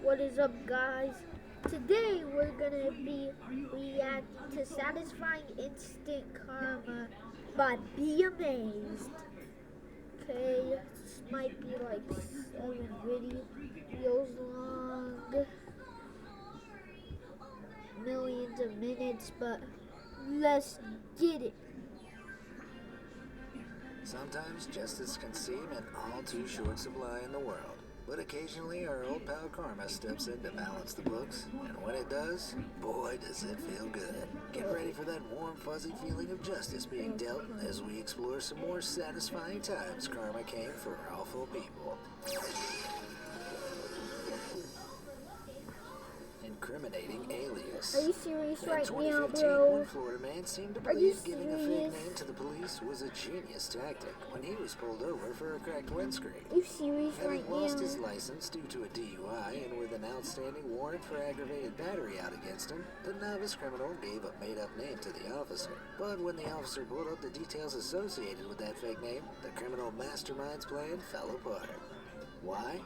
What is up, guys? Today we're gonna be reacting to Satisfying Instant Karma by Be Amazed. Okay, this might be like 7 videos long, millions of minutes, but let's get it. Sometimes justice can seem an all too short supply in the world, but occasionally our old pal Karma steps in to balance the books, and when it does, boy does it feel good. Get ready for that warm fuzzy feeling of justice being dealt as we explore some more satisfying times Karma came for awful people. Incriminating alias. Are you serious In right now, 2015, bro? one Florida man seemed to Are you believe giving a fake serious? name to the police was a genius tactic when he was pulled over for a cracked windscreen. Are you serious right Having lost his now? license due to a DUI and with an outstanding warrant for aggravated battery out against him, the novice criminal gave a made-up name to the officer. But when the officer pulled up the details associated with that fake name, the criminal mastermind's plan fell apart. Why?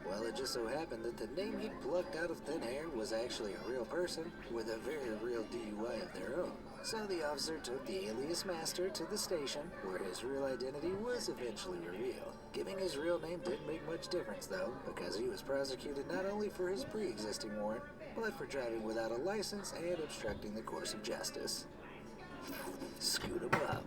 Well, it just so happened that the name he'd plucked out of thin air was actually a real person with a very real DUI of their own. So the officer took the alias master to the station, where his real identity was eventually revealed. Giving his real name didn't make much difference, though, because he was prosecuted not only for his pre-existing warrant, but for driving without a license and obstructing the course of justice. Scoot him up.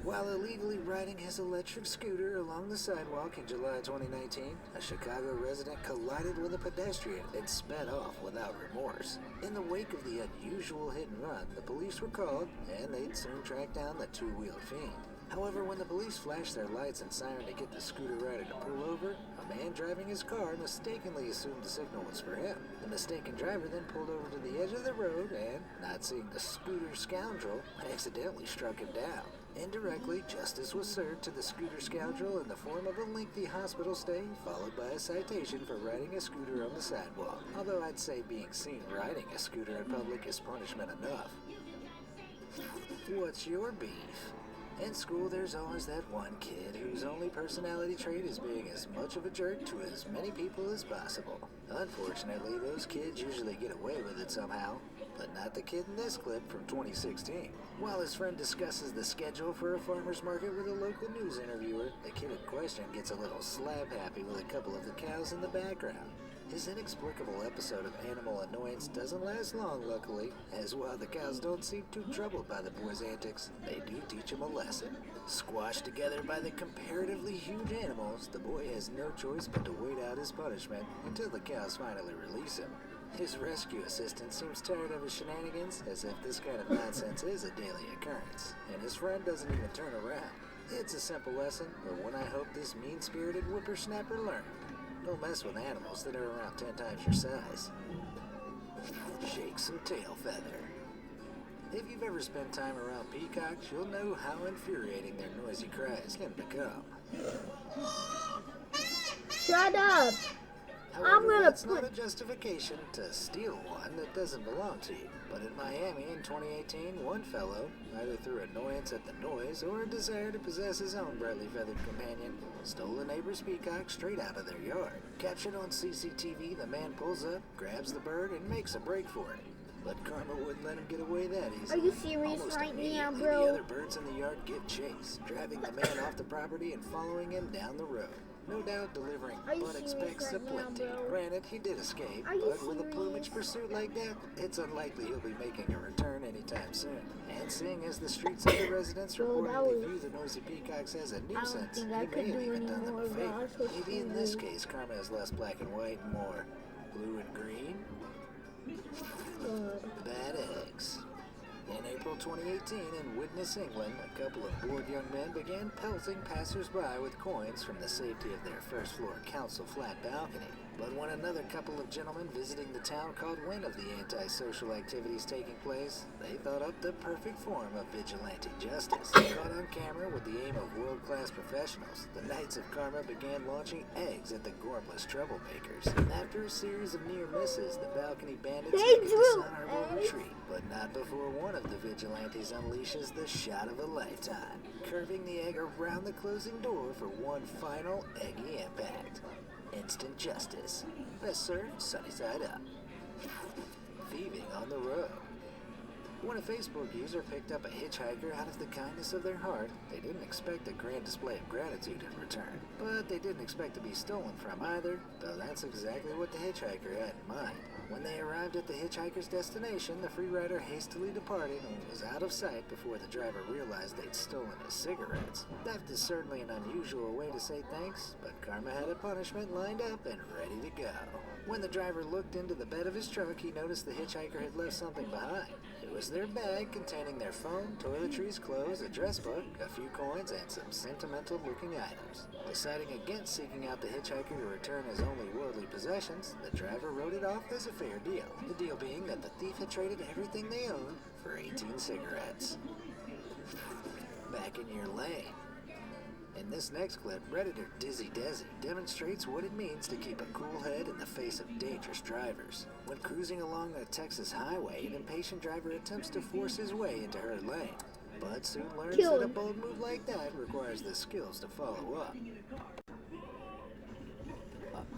While illegally riding his electric scooter along the sidewalk in July 2019, a Chicago resident collided with a pedestrian and sped off without remorse. In the wake of the unusual hit and run, the police were called, and they'd soon track down the two-wheeled fiend. However, when the police flashed their lights and siren to get the scooter rider to pull over, a man driving his car mistakenly assumed the signal was for him. The mistaken driver then pulled over to the edge of the road and, not seeing the scooter scoundrel, accidentally struck him down. Indirectly, justice was served to the scooter scoundrel in the form of a lengthy hospital stay, followed by a citation for riding a scooter on the sidewalk. Although I'd say being seen riding a scooter in public is punishment enough. What's your beef? In school, there's always that one kid whose only personality trait is being as much of a jerk to as many people as possible. Unfortunately, those kids usually get away with it somehow, but not the kid in this clip from 2016. While his friend discusses the schedule for a farmer's market with a local news interviewer, the kid in question gets a little slap-happy with a couple of the cows in the background. His inexplicable episode of animal annoyance doesn't last long, luckily, as while the cows don't seem too troubled by the boy's antics, they do teach him a lesson. Squashed together by the comparatively huge animals, the boy has no choice but to wait out his punishment until the cows finally release him. His rescue assistant seems tired of his shenanigans, as if this kind of nonsense is a daily occurrence, and his friend doesn't even turn around. It's a simple lesson, but one I hope this mean-spirited whippersnapper learned. Don't mess with animals that are around 10 times your size. Shake some tail feather. If you've ever spent time around peacocks, you'll know how infuriating their noisy cries can become. Shut up! However, gonna that's put- not a justification to steal one that doesn't belong to you. But in Miami in 2018, one fellow, either through annoyance at the noise or a desire to possess his own brightly feathered companion, stole a neighbor's peacock straight out of their yard. Captured on CCTV, the man pulls up, grabs the bird, and makes a break for it. But Karma wouldn't let him get away that easy. Are you serious Almost right now, immediately, bro? the other birds in the yard give chase, driving the man off the property and following him down the road. No doubt delivering Are you butt serious expects right now, aplenty. bro? Granted, he did escape, Are you but with a plumage serious? pursuit like that, it's unlikely he'll be making a return anytime soon. And seeing as the streets of the residents Bro, that reportedly was- view the noisy peacocks as a I don't nuisance, think he I may could have do even any done them more, a bro. I favor. was Maybe in this screaming. case, Karma is less black and white and more blue and green. Bad eggs. In April 2018, in Widnes, England, a couple of bored young men began pelting passers-by with coins from the safety of their first-floor council flat balcony. But when another couple of gentlemen visiting the town caught wind of the antisocial activities taking place, they thought up the perfect form of vigilante justice. Caught on camera with the aim of world-class professionals, the Knights of Karma began launching eggs at the gormless troublemakers. After a series of near misses, the balcony bandits They make a drew dishonorable eggs. retreat, but not before one of the vigilantes unleashes the shot of a lifetime, curving the egg around the closing door for one final eggy impact. Instant justice. Best served sunny side up. Thieving on the road. When a Facebook user picked up a hitchhiker out of the kindness of their heart, they didn't expect a grand display of gratitude in return. But they didn't expect to be stolen from either, though that's exactly what the hitchhiker had in mind. When they arrived at the hitchhiker's destination, the free rider hastily departed and was out of sight before the driver realized they'd stolen his cigarettes. Theft is certainly an unusual way to say thanks, but karma had a punishment lined up and ready to go. When the driver looked into the bed of his truck, he noticed the hitchhiker had left something behind. It was their bag containing their phone, toiletries, clothes, address book, a few coins, and some sentimental-looking items. Deciding against seeking out the hitchhiker to return his only worldly possessions, the driver wrote it off as a fair deal. The deal being that the thief had traded everything they owned for 18 cigarettes. Back in your lane. In this next clip, Redditor Dizzy Desi demonstrates what it means to keep a cool head in the face of dangerous drivers. When cruising along a Texas highway, an impatient driver attempts to force his way into her lane, but soon learns that a bold move like that requires the skills to follow up.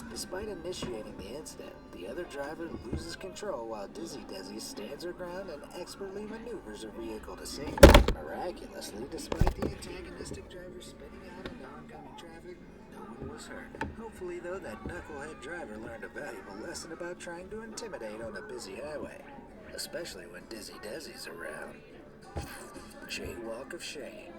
Despite initiating the incident, the other driver loses control while Dizzy Desi stands her ground and expertly maneuvers her vehicle to safety. Miraculously, despite the antagonistic driver spinning out into oncoming traffic, no one was hurt. Hopefully, though, that knucklehead driver learned a valuable lesson about trying to intimidate on a busy highway, especially when Dizzy Desi's around. Jaywalk of shame.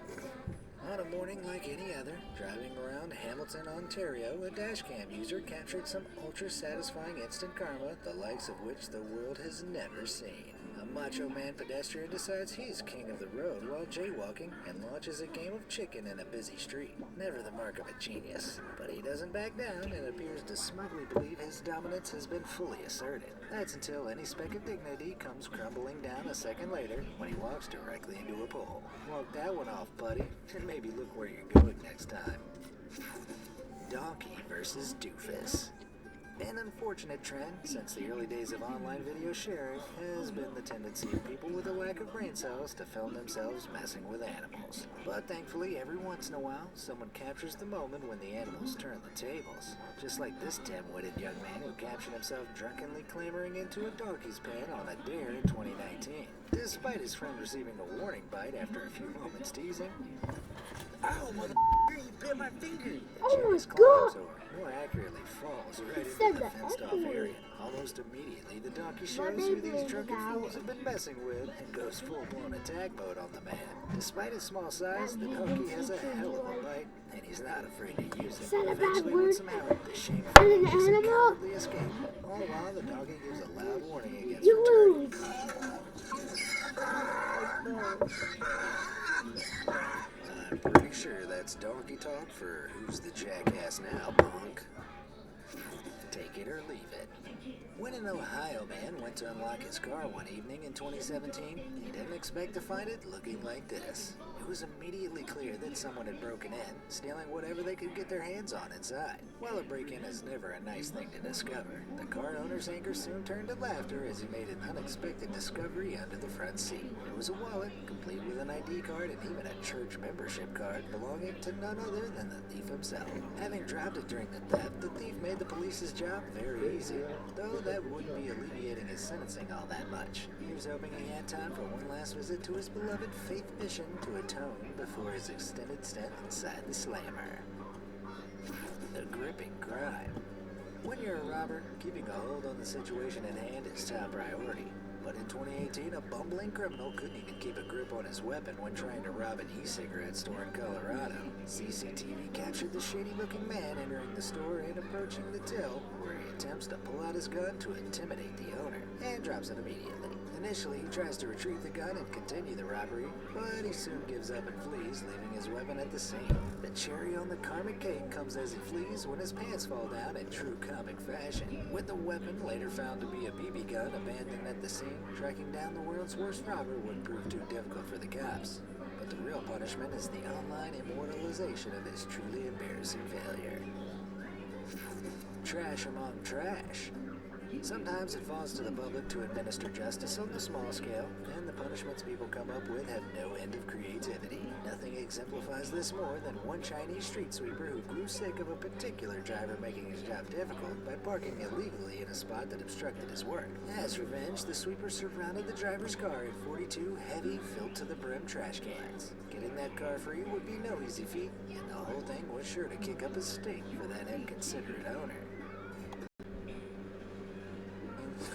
On a morning like any other, driving around Hamilton, Ontario, a dashcam user captured some ultra-satisfying instant karma, the likes of which the world has never seen. A macho man pedestrian decides he's king of the road while jaywalking and launches a game of chicken in a busy street. Never the mark of a genius. But he doesn't back down and appears to smugly believe his dominance has been fully asserted. That's until any speck of dignity comes crumbling down a second later when he walks directly into a pole. Walk that one off, buddy, and maybe look where you're going next time. Donkey versus Doofus. An unfortunate trend since the early days of online video sharing has been the tendency of people with a lack of brain cells to film themselves messing with animals. But thankfully, every once in a while, someone captures the moment when the animals turn the tables. Just like this dim-witted young man who captured himself drunkenly clambering into a donkey's pen on a dare in 2019. Despite his friend receiving a warning bite after a few moments teasing. Ow, motherfucker, you bit my finger! Oh my god! Or more accurately, falls right into the fenced-off area. Almost immediately, the donkey shows who these drunken fools have been messing with and goes full-blown attack mode on the man. Despite his small size, the donkey has a hell of a bite, and he's not afraid to use it. Eventually, with some help, the shameful user cowardly escape. All while the donkey gives a loud warning against returning. I'm pretty sure that's donkey talk for who's the jackass now, punk. Take it or leave it. When an Ohio man went to unlock his car one evening in 2017, he didn't expect to find it looking like this. It was immediately clear that someone had broken in, stealing whatever they could get their hands on inside. While a break-in is never a nice thing to discover, the car owner's anger soon turned to laughter as he made an unexpected discovery under the front seat. It was a wallet, complete with an ID card and even a church membership card belonging to none other than the thief himself. Having dropped it during the theft, the thief made the police's job very easy, though that wouldn't be alleviating his sentencing all that much. He was hoping he had time for one last visit to his beloved Faith Mission to atone before his extended stint inside the slammer. The gripping crime. When you're a robber, keeping a hold on the situation at hand is top priority. But in 2018, a bumbling criminal couldn't even keep a grip on his weapon when trying to rob an e-cigarette store in Colorado. CCTV captured the shady-looking man entering the store and approaching the till, where he attempts to pull out his gun to intimidate the owner, and drops it immediately. Initially, he tries to retrieve the gun and continue the robbery, but he soon gives up and flees, leaving his weapon at the scene. The cherry on the karmic cake comes as he flees when his pants fall down in true comic fashion. With the weapon later found to be a BB gun abandoned at the scene, tracking down the world's worst robber would prove too difficult for the cops. But the real punishment is the online immortalization of his truly embarrassing failure. Trash among trash. Sometimes it falls to the public to administer justice on the small scale, and the punishments people come up with have no end of creativity. Nothing exemplifies this more than one Chinese street sweeper who grew sick of a particular driver making his job difficult by parking illegally in a spot that obstructed his work. As revenge, the sweeper surrounded the driver's car in 42 heavy, filled to the brim trash cans. Getting that car free would be no easy feat, and the whole thing was sure to kick up a stink for that inconsiderate owner.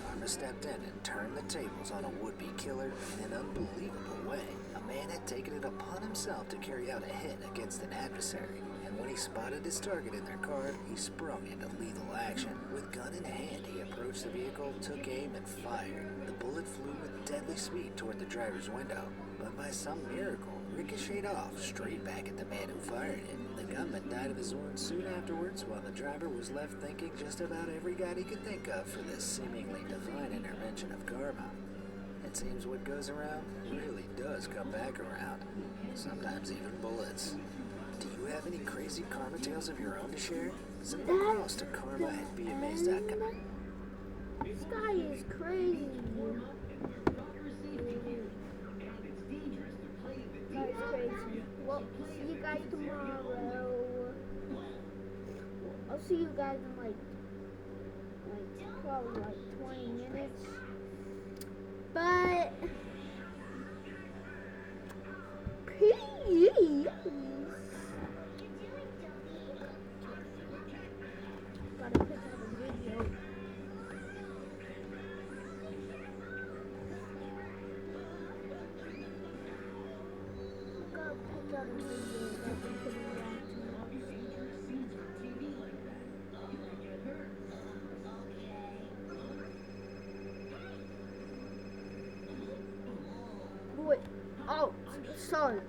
Karma stepped in and turned the tables on a would-be killer in an unbelievable way. A man had taken it upon himself to carry out a hit against an adversary, and when he spotted his target in their car, he sprung into lethal action. With gun in hand, he approached the vehicle, took aim, and fired. The bullet flew with deadly speed toward the driver's window, but by some miracle, ricocheted off straight back at the man who fired it. The gunman died of his wounds soon afterwards, while the driver was left thinking just about every god he could think of for this seemingly divine intervention of karma. It seems what goes around really does come back around, sometimes even bullets. Do you have any crazy karma tales of your own to share? Send them across to karma@beamazed.com. This guy is crazy. That's crazy. Well, see you guys tomorrow. I'll see you guys in like probably like 20 minutes. But peace. Gotta pick up a video. Gotta pick up a video that we can react to. Wait. Oh, sorry.